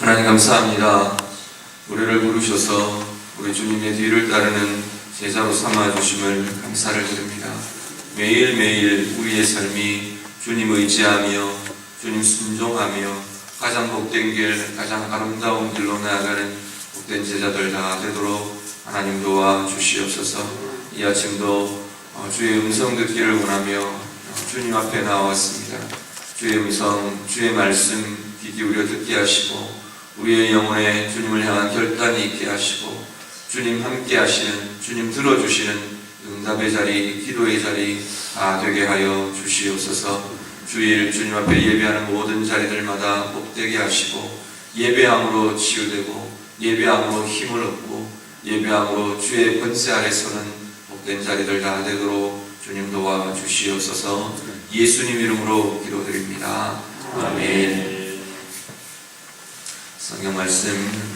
하나님 감사합니다. 우리를 부르셔서 우리 주님의 뒤를 따르는 제자로 삼아주심을 감사를 드립니다. 매일매일 우리의 삶이 주님 의지하며 주님 순종하며 가장 복된 길, 가장 아름다운 길로 나아가는 복된 제자들 다 되도록 하나님 도와주시옵소서. 이 아침도 주의 음성 듣기를 원하며 주님 앞에 나왔습니다. 주의 음성, 주의 말씀 귀 기울여 듣게 하시고 우리의 영혼에 주님을 향한 결단이 있게 하시고 주님 함께 하시는, 주님 들어주시는 응답의 자리, 기도의 자리 다 되게 하여 주시옵소서. 주일 주님 앞에 예배하는 모든 자리들마다 복되게 하시고 예배함으로 치유되고 예배함으로 힘을 얻고 예배함으로 주의 권세 아래 서는 복된 자리들 다 되도록 주님 도와주시옵소서. 예수님 이름으로 기도드립니다. 아멘. 성경 말씀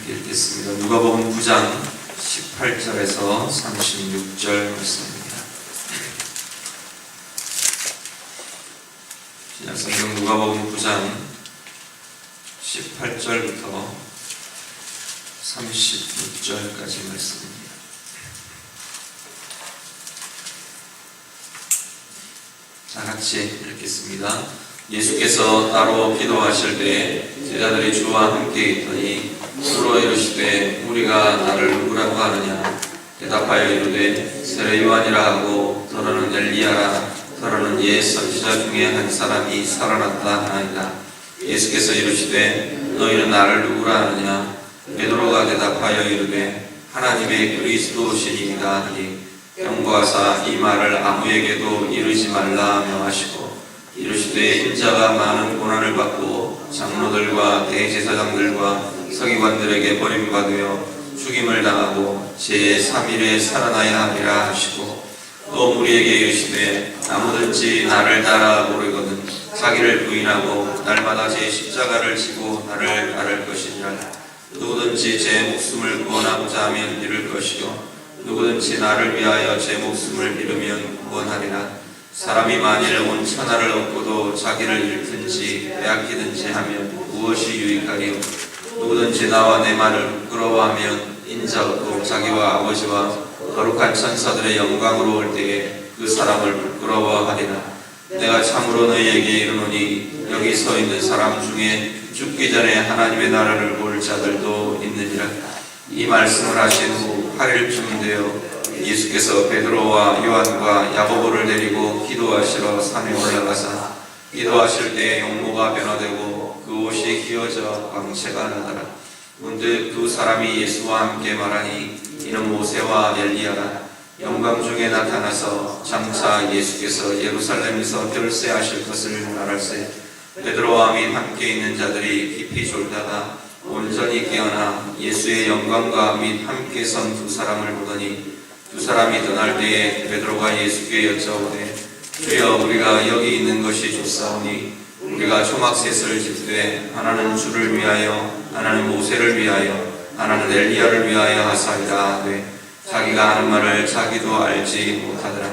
읽겠습니다. 누가복음 9장 18절에서 36절 말씀입니다. 신약성경 누가복음 9장 18절부터 36절까지 말씀입니다. 다 같이 읽겠습니다. 예수께서 따로 기도하실 때 제자들이 주와 함께 있더니 서로 이르시되 우리가 나를 누구라고 하느냐? 대답하여 이르되 세례 요한이라 하고 더러는 엘리야라 더러는 옛 선지자 중에 한 사람이 살아났다 하나이다. 예수께서 이르시되 너희는 나를 누구라 하느냐? 베드로가 대답하여 이르되 하나님의 그리스도시니이다 하니 경고하사 이 말을 아무에게도 이르지 말라 하며 하시고 이르시되 인자가 많은 고난을 받고 장로들과 대제사장들과 서기관들에게 버림받으며 죽임을 당하고 제3일에 살아나야 하리라 하시고 또 우리에게 이르시되 아무든지 나를 따라 오르거든 자기를 부인하고 날마다 제 십자가를 지고 나를 따를 것이니라. 누구든지 제 목숨을 구원하고자 하면 잃을 것이요 누구든지 나를 위하여 제 목숨을 잃으면 구원하리라. 사람이 만일 온 천하를 얻고도 자기를 잃든지 빼앗기든지 하면 무엇이 유익하리요? 누구든지 나와 내 말을 부끄러워하면 인자 얻고 자기와 아버지와 거룩한 천사들의 영광으로 올 때에 그 사람을 부끄러워하리라. 내가 참으로 너희에게 이르노니 여기 서 있는 사람 중에 죽기 전에 하나님의 나라를 볼 자들도 있느니라. 이 말씀을 하신 후 8일쯤 되어 예수께서 베드로와 요한과 야고보를 데리고 기도하시러 산에 올라가사 기도하실 때 용모가 변화되고 그 옷이 휘어져 광채가 나더라. 문득 두 사람이 예수와 함께 말하니 이는 모세와 엘리야라. 영광 중에 나타나서 장차 예수께서 예루살렘에서 별세하실 것을 말할세. 베드로와 및 함께 있는 자들이 깊이 졸다가 온전히 깨어나 예수의 영광과 및 함께 선 두 사람을 보더니 두 사람이 떠날 때에 베드로가 예수께 여짜오되 주여 우리가 여기 있는 것이 좋사오니 우리가 초막셋을 짓되 하나는 주를 위하여 하나는 모세를 위하여 하나는 엘리야를 위하여 하사이다 하되 자기가 하는 말을 자기도 알지 못하더라.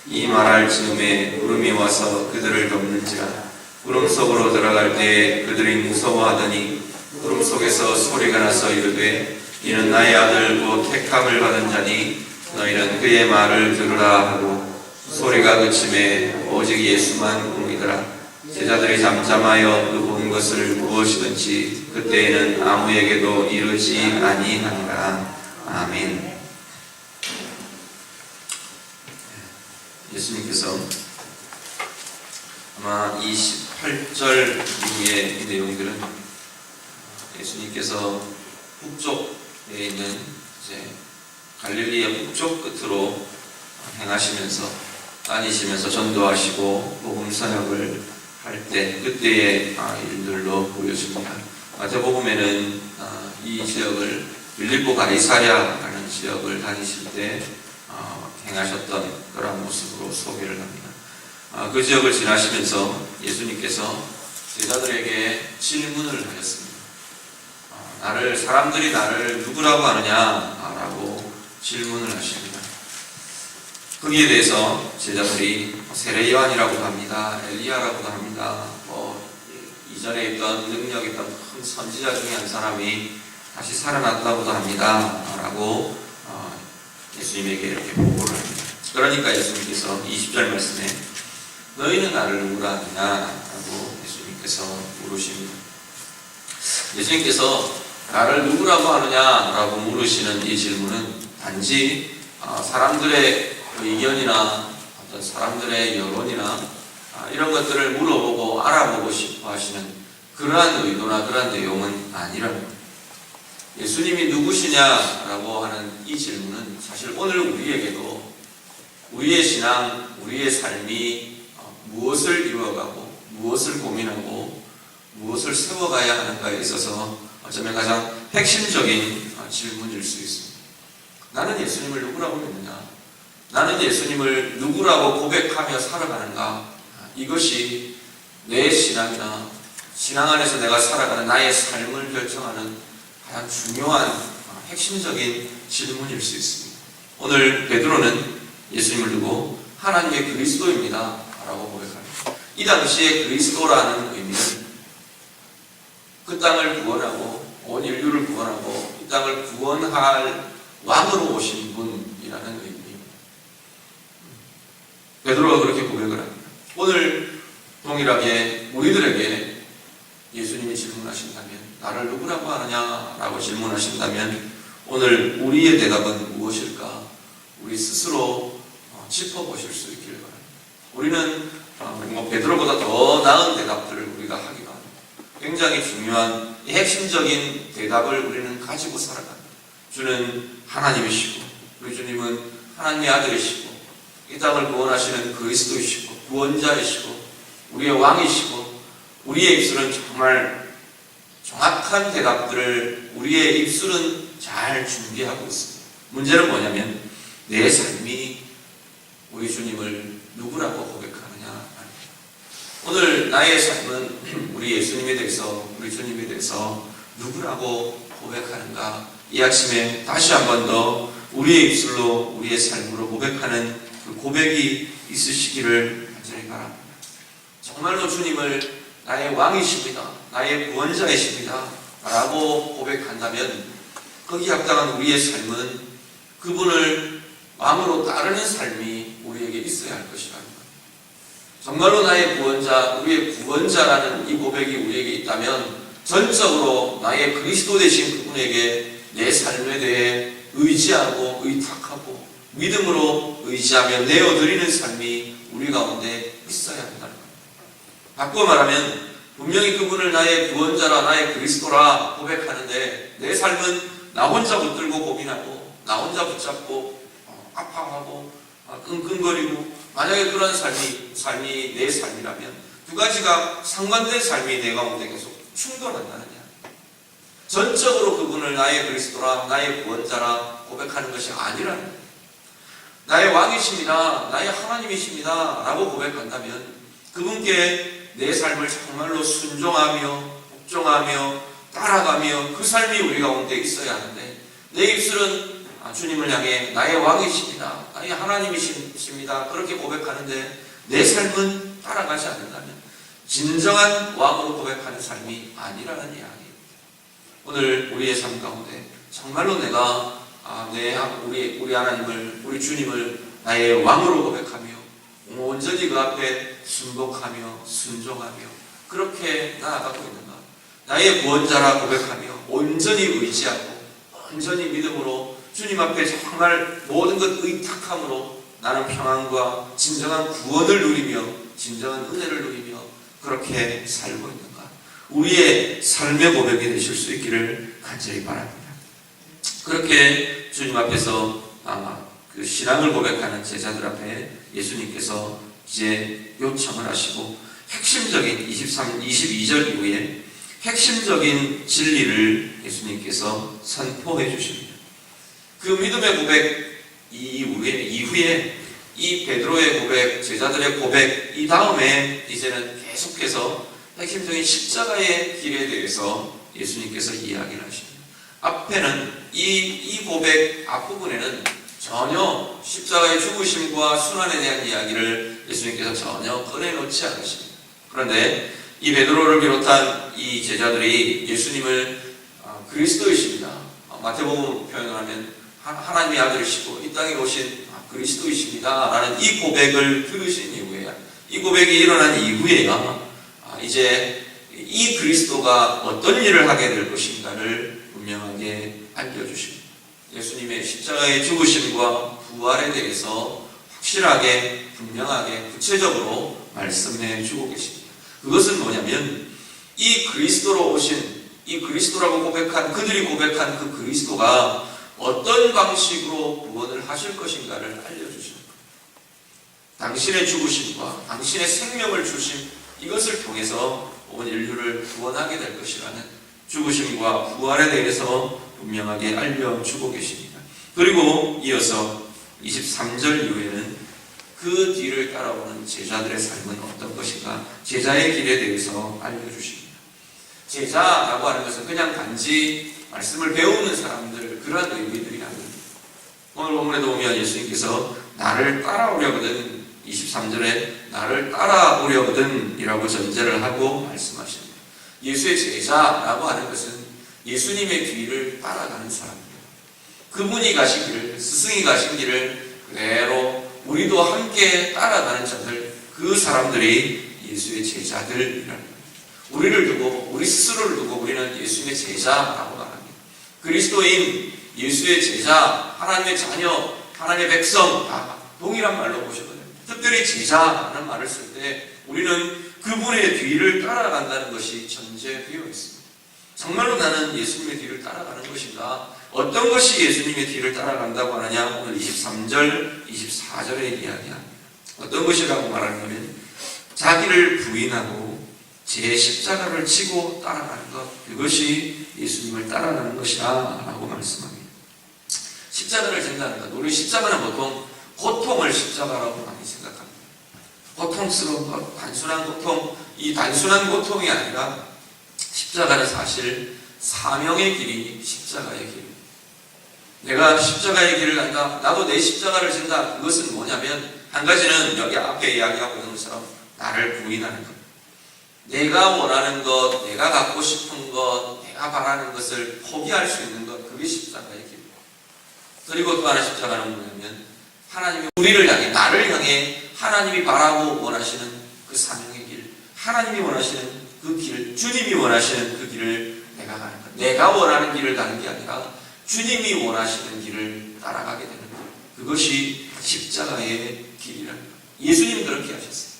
이 말할 즈음에 구름이 와서 그들을 덮는지라. 구름 속으로 들어갈 때에 그들이 무서워하더니 구름 속에서 소리가 나서 이르되 이는 나의 아들 곧 택함을 받은 자니 너희는 그의 말을 들으라 하고 소리가 그침에 오직 예수만 보이더라. 제자들이 잠잠하여 그 본 것을 무엇이든지 그때에는 아무에게도 이르지 아니하니라. 아멘. 예수님께서 아마 28절 이후의 이 내용들은 예수님께서 북쪽에 있는 이제 갈릴리의 북쪽 끝으로 행하시면서 다니시면서 전도하시고 복음 사역을 할 때 그때의 일들로 보여집니다. 마태복음에는 이 지역을 빌립보 가이사랴라는 지역을 다니실 때 행하셨던 그런 모습으로 소개를 합니다. 그 지역을 지나시면서 예수님께서 제자들에게 질문을 하셨습니다. 사람들이 나를 누구라고 하느냐라고 질문을 하십니다. 거기에 대해서 제자들이 세례 요한이라고도 합니다. 엘리야라고도 합니다. 이전에 있던 능력 있던 큰 선지자 중에 한 사람이 다시 살아났다고도 합니다. 라고 예수님에게 이렇게 보고를 합니다. 그러니까 예수님께서 20절 말씀에 너희는 나를 누구라 하느냐? 라고 예수님께서 물으십니다. 예수님께서 나를 누구라고 하느냐? 라고 물으시는 이 질문은 단지 사람들의 의견이나 어떤 사람들의 여론이나 이런 것들을 물어보고 알아보고 싶어 하시는 그러한 의도나 그러한 내용은 아니라는 겁니다. 예수님이 누구시냐라고 하는 이 질문은 사실 오늘 우리에게도 우리의 신앙, 우리의 삶이 무엇을 이루어가고 무엇을 고민하고 무엇을 세워가야 하는가에 있어서 어쩌면 가장 핵심적인 질문일 수 있습니다. 나는 예수님을 누구라고 믿느냐? 나는 예수님을 누구라고 고백하며 살아가는가? 이것이 내 신앙이나 신앙 안에서 내가 살아가는 나의 삶을 결정하는 가장 중요한 핵심적인 질문일 수 있습니다. 오늘 베드로는 예수님을 두고 하나님의 그리스도입니다 라고 고백합니다. 이 당시에 그리스도라는 의미는 그 땅을 구원하고 온 인류를 구원하고 이 땅을 구원할 왕으로 오신 분이라는 의미입니다. 베드로가 그렇게 고백을 합니다. 오늘 동일하게 우리들에게 예수님이 질문하신다면 나를 누구라고 하느냐? 라고 질문하신다면 오늘 우리의 대답은 무엇일까? 우리 스스로 짚어보실 수 있기를 바랍니다. 우리는 베드로보다 더 나은 대답들을 우리가 하기도 합니다. 굉장히 중요한 이 핵심적인 대답을 우리는 가지고 살아갑니다. 주는 하나님이시고 우리 주님은 하나님의 아들이시고 이 땅을 구원하시는 그리스도이시고 구원자이시고 우리의 왕이시고 우리의 입술은 정말 정확한 대답들을 우리의 입술은 잘 준비하고 있습니다. 문제는 뭐냐면 내 삶이 우리 주님을 누구라고 고백하느냐. 오늘 나의 삶은 우리 예수님에 대해서 우리 주님에 대해서 누구라고 고백하는가. 이 아침에 다시 한 번 더 우리의 입술로 우리의 삶으로 고백하는 그 고백이 있으시기를 간절히 바랍니다. 정말로 주님을 나의 왕이십니다. 나의 구원자이십니다. 라고 고백한다면 거기에 합당한 우리의 삶은 그분을 왕으로 따르는 삶이 우리에게 있어야 할 것이라는 것. 정말로 나의 구원자, 우리의 구원자라는 이 고백이 우리에게 있다면 전적으로 나의 그리스도 되신 그분에게 내 삶에 대해 의지하고 의탁하고 믿음으로 의지하며 내어드리는 삶이 우리 가운데 있어야 한다는 겁니다. 바꾸어 말하면 분명히 그분을 나의 구원자라 나의 그리스도라 고백하는데 내 삶은 나 혼자 붙들고 고민하고 나 혼자 붙잡고 아파하고 끙끙거리고 만약에 그런 삶이 내 삶이라면 두 가지가 상반된 삶이 내 가운데 계속 충돌한다느냐. 전적으로 그분을 나의 그리스도라 나의 구원자라 고백하는 것이 아니라는 거예요. 나의 왕이십니다. 나의 하나님이십니다. 라고 고백한다면 그분께 내 삶을 정말로 순종하며 복종하며 따라가며 그 삶이 우리 가운데 있어야 하는데 내 입술은 주님을 향해 나의 왕이십니다. 나의 하나님이십니다. 그렇게 고백하는데 내 삶은 따라가지 않는다면 진정한 왕으로 고백하는 삶이 아니라는 이야기입니다. 오늘 우리의 삶 가운데 정말로 내가 우리 하나님을 우리 주님을 나의 왕으로 고백하며 온전히 그 앞에 순복하며 순종하며 그렇게 나아가고 있는가? 나의 구원자라 고백하며 온전히 의지하고 온전히 믿음으로 주님 앞에 정말 모든 것 의탁함으로 나는 평안과 진정한 구원을 누리며 진정한 은혜를 누리며 그렇게 살고 있는가? 우리의 삶의 고백이 되실 수 있기를 간절히 바랍니다. 그렇게 주님 앞에서 그 신앙을 고백하는 제자들 앞에 예수님께서 이제 요청을 하시고 핵심적인 22절 이후에 핵심적인 진리를 예수님께서 선포해 주십니다. 그 믿음의 고백 이후에 이 베드로의 고백, 제자들의 고백 이 다음에 이제는 계속해서 핵심적인 십자가의 길에 대해서 예수님께서 이야기를 하십니다. 앞에는 이 고백 앞부분에는 전혀 십자가의 죽으심과 순환에 대한 이야기를 예수님께서 전혀 꺼내놓지 않으십니다. 그런데 이 베드로를 비롯한 이 제자들이 예수님을 그리스도이십니다. 마태복음 표현을 하면 하나님의 아들이시고 이 땅에 오신 그리스도이십니다 라는 이 고백을 들으신 이후에, 이 고백이 일어난 이후에야 이제 이 그리스도가 어떤 일을 하게 될 것인가를 분명하게 알려주십니다. 예수님의 십자가의 죽으심과 부활에 대해서 확실하게, 분명하게, 구체적으로 말씀해 주고 계십니다. 그것은 뭐냐면 이 그리스도로 오신, 이 그리스도라고 고백한, 그들이 고백한 그 그리스도가 어떤 방식으로 구원을 하실 것인가를 알려주십니다. 당신의 죽으심과 당신의 생명을 주심, 이것을 통해서 온 인류를 구원하게 될 것이라는 죽으심과 부활에 대해서 분명하게 알려주고 계십니다. 그리고 이어서 23절 이후에는 그 뒤를 따라오는 제자들의 삶은 어떤 것인가, 제자의 길에 대해서 알려주십니다. 제자라고 하는 것은 그냥 단지 말씀을 배우는 사람들, 그러한 의미들이 아닙니다. 오늘 본문에도 보면 예수님께서 나를 따라오려거든, 23절에 나를 따라오려거든 이라고 전제를 하고 말씀하십니다. 예수의 제자라고 하는 것은 예수님의 뒤를 따라가는 사람입니다. 그분이 가신 길을, 스승이 가신 길을 그대로 우리도 함께 따라가는 자들, 그 사람들이 예수의 제자들이라는 겁니다. 우리를 두고, 우리 스스로를 두고 우리는 예수님의 제자라고 말합니다. 그리스도인, 예수의 제자, 하나님의 자녀, 하나님의 백성 다 동일한 말로 보셔도 됩니다. 특별히 제자라는 말을 쓸 때 우리는 그분의 뒤를 따라간다는 것이 전제되어 있습니다. 정말로 나는 예수님의 뒤를 따라가는 것인가? 어떤 것이 예수님의 뒤를 따라간다고 하느냐? 오늘 23절, 24절에 이야기합니다. 어떤 것이라고 말하냐면 자기를 부인하고 제 십자가를 지고 따라가는 것, 그것이 예수님을 따라가는 것이다 라고 말씀합니다. 십자가를 진다는 것, 우리 십자가는 보통 고통을 십자가라고 많이 생각합니다. 고통스러운 것, 단순한 고통, 이 단순한 고통이 아니라 십자가는 사실 사명의 길이 십자가의 길입니다. 내가 십자가의 길을 간다, 나도 내 십자가를 진다. 그것은 뭐냐면 한 가지는 여기 앞에 이야기하고 있는 것처럼 나를 부인하는 것, 내가 원하는 것, 내가 갖고 싶은 것, 내가 바라는 것을 포기할 수 있는 것, 그게 십자가의 길입니다. 그리고 또 하나 십자가는 뭐냐면 하나님이 우리를 향해, 나를 향해 하나님이 바라고 원하시는 그 사명의 길, 하나님이 원하시는 그 길, 주님이 원하시는 그 길을 내가 가는 것, 내가 원하는 길을 가는 게 아니라 주님이 원하시는 길을 따라가게 되는 것, 그것이 십자가의 길이라는 것. 예수님은 그렇게 하셨어요.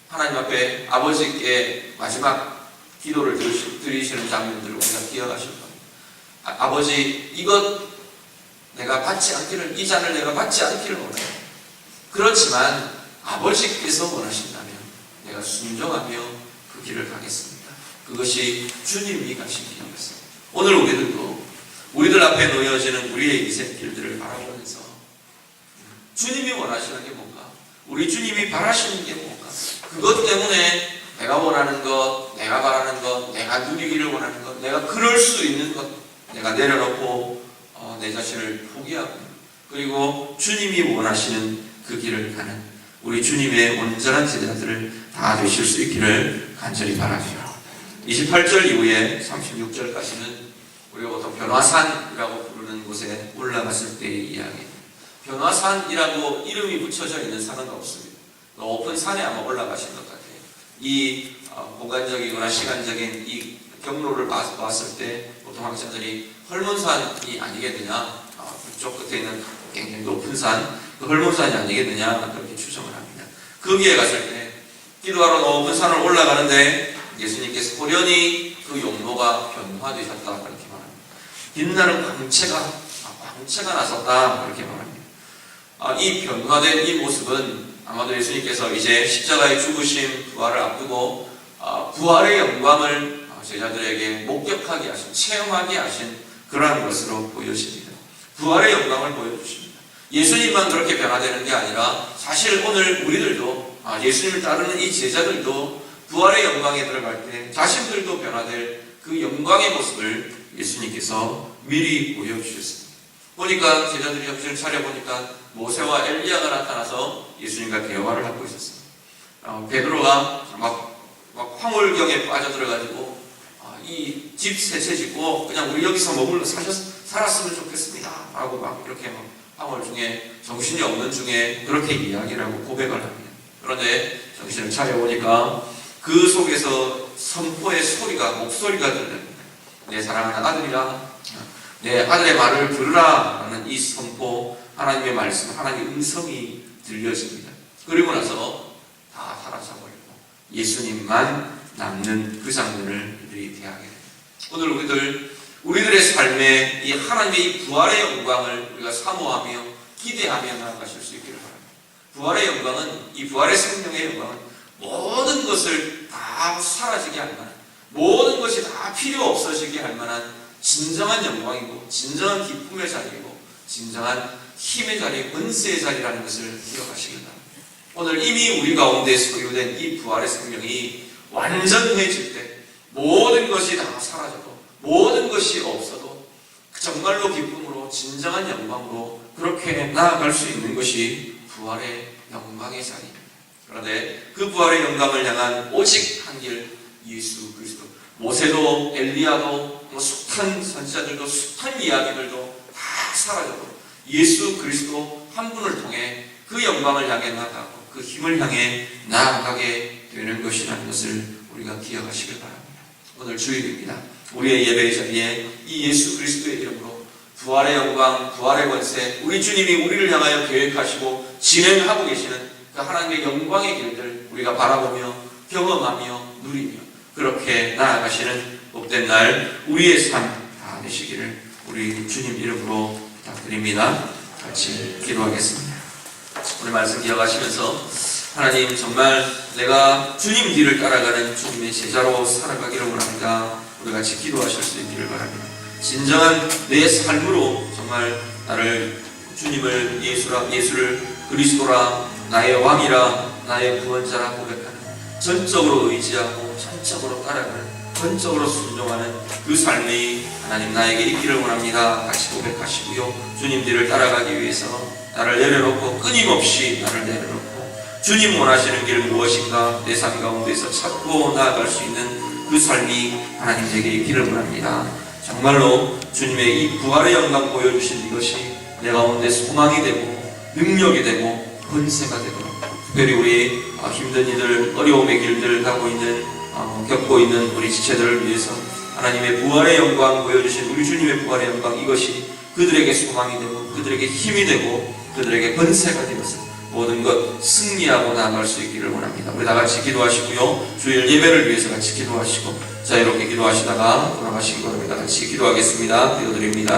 하나님 앞에 아버지께 마지막 기도를 드리시는 장면들을 우리가 기억하실 겁니다. 아버지, 이것 내가 받지 않기를, 이 잔을 내가 받지 않기를 원해요. 그렇지만 아버지께서 원하신다면 내가 순종하며 그 길을 가겠습니다. 그것이 주님이 가신 길이었습니다. 오늘 우리들 앞에 놓여지는 우리의 인생길들을 바라보면서 주님이 원하시는 게 뭔가, 우리 주님이 바라시는 게 뭔가, 그것 때문에 내가 원하는 것, 내가 바라는 것, 내가 누리기를 원하는 것, 내가 그럴 수 있는 것, 내가 내려놓고 내 자신을 포기하고, 그리고 주님이 원하시는 그 길을 가는 우리 주님의 온전한 제자들을 다 되실 수 있기를 간절히 바랍니다. 28절 이후에 36절까지는 우리가 보통 변화산이라고 부르는 곳에 올라갔을 때의 이야기입니다. 변화산이라고 이름이 붙여져 있는 산은 없습니다. 높은 산에 아마 올라가신 것 같아요. 이 공간적이거나 시간적인 이 경로를 봤을 때 보통 학자들이 헐몬산이 아니겠느냐, 그쪽 끝에 있는 굉장히 높은 산, 그 헐몬산이 아니겠느냐 그렇게 추정을 합니다. 거기에 갔을 때 기도하러 높은 산을 올라가는데 예수님께서 호련히 그 용모가 변화되셨다 그렇게 말합니다. 빛나는 광채가 나섰다 그렇게 말합니다. 이 변화된 이 모습은 아마도 예수님께서 이제 십자가의 죽으심, 부활을 앞두고 부활의 영광을 제자들에게 목격하게 하신, 체험하게 하신 그러한 것으로 보여집니다. 부활의 영광을 보여주십니다. 예수님만 그렇게 변화되는 게 아니라 사실 오늘 우리들도, 예수님을 따르는 이 제자들도 부활의 영광에 들어갈 때 자신들도 변화될 그 영광의 모습을 예수님께서 미리 보여주셨습니다. 보니까 제자들이 정신을 차려보니까 모세와 엘리야가 나타나서 예수님과 대화를 하고 있었습니다. 베드로가 막 황홀경에 빠져들어가지고 이 집 세 채 짓고 그냥 우리 여기서 머물러 살았으면 좋겠습니다 라고 막 이렇게 막 황홀 중에 정신이 없는 중에 그렇게 이야기를 하고 고백을 합니다. 그런데 정신을 차려보니까 그 속에서 선포의 목소리가 들립니다. 내 사랑하는 아들이라, 내 아들의 말을 들으라 라는 이 선포, 하나님의 말씀, 하나님의 음성이 들려집니다. 그리고 나서 다 사라져버리고 예수님만 남는 그 장면을 우리들이 대하게 됩니다. 오늘 우리들의 삶에 이 하나님의 이 부활의 영광을 우리가 사모하며 기대하며 나아가실 수 있기를 바랍니다. 부활의 영광은, 이 부활의 생명의 영광은 모든 것을 다 사라지게 할 만한, 모든 것이 다 필요 없어지게 할 만한 진정한 영광이고, 진정한 기쁨의 자리이고, 진정한 힘의 자리, 권세의 자리라는 것을 기억하시길 바랍니다. 오늘 이미 우리 가운데 소유된 이 부활의 생명이 완전해질 때 모든 것이 다 사라져도, 모든 것이 없어도 정말로 기쁨으로, 진정한 영광으로 그렇게 나아갈 수 있는 것이 부활의 영광의 자리입니다. 그런데 그 부활의 영광을 향한 오직 한 길, 예수 그리스도. 모세도 엘리야도 숱한 선지자들도 숱한 이야기들도 다 사라져도 예수 그리스도 한 분을 통해 그 영광을 향해 나아가고 그 힘을 향해 나아가게 되는 것이라는 것을 우리가 기억하시길 바랍니다. 오늘 주일입니다. 우리의 예배 자리에 이 예수 그리스도의 이름으로 부활의 영광, 부활의 권세, 우리 주님이 우리를 향하여 계획하시고 진행하고 계시는 그 하나님의 영광의 길들 우리가 바라보며 경험하며 누리며 그렇게 나아가시는 복된 날 우리의 삶 다 되시기를 우리 주님 이름으로 부탁드립니다. 같이 기도하겠습니다. 오늘 말씀 기억하시면서 하나님, 정말 내가 주님 뒤를 따라가는 주님의 제자로 살아가기를 원합니다. 우리 같이 기도하실 수 있기를 바랍니다. 진정한 내 삶으로 정말 나를, 주님을 예수를 그리스도라, 나의 왕이라, 나의 구원자라 고백하는, 전적으로 의지하고 전적으로 따라가는, 전적으로 순종하는 그 삶이 하나님 나에게 있기를 원합니다. 같이 고백하시고요. 주님 뒤를 따라가기 위해서 나를 내려놓고, 끊임없이 나를 내려놓고 주님 원하시는 길 무엇인가 내 삶 가운데서 찾고 나아갈 수 있는 그 삶이 하나님 제게 있기를 원합니다. 정말로 주님의 이 부활의 영광 보여주신 이것이 내 가운데 소망이 되고 능력이 되고 권세가 되도록, 특별히 우리 힘든 이들, 어려움의 길들을 겪고 있는 우리 지체들을 위해서 하나님의 부활의 영광 보여주신 우리 주님의 부활의 영광, 이것이 그들에게 소망이 되고 그들에게 힘이 되고 그들에게 권세가 되어서 모든 것 승리하고 나아갈 수 있기를 원합니다. 우리 다 같이 기도하시고요. 주일 예배를 위해서 같이 기도하시고 자유롭게 기도하시다가 돌아가시기 바랍니다. 같이 기도하겠습니다. 기도드립니다.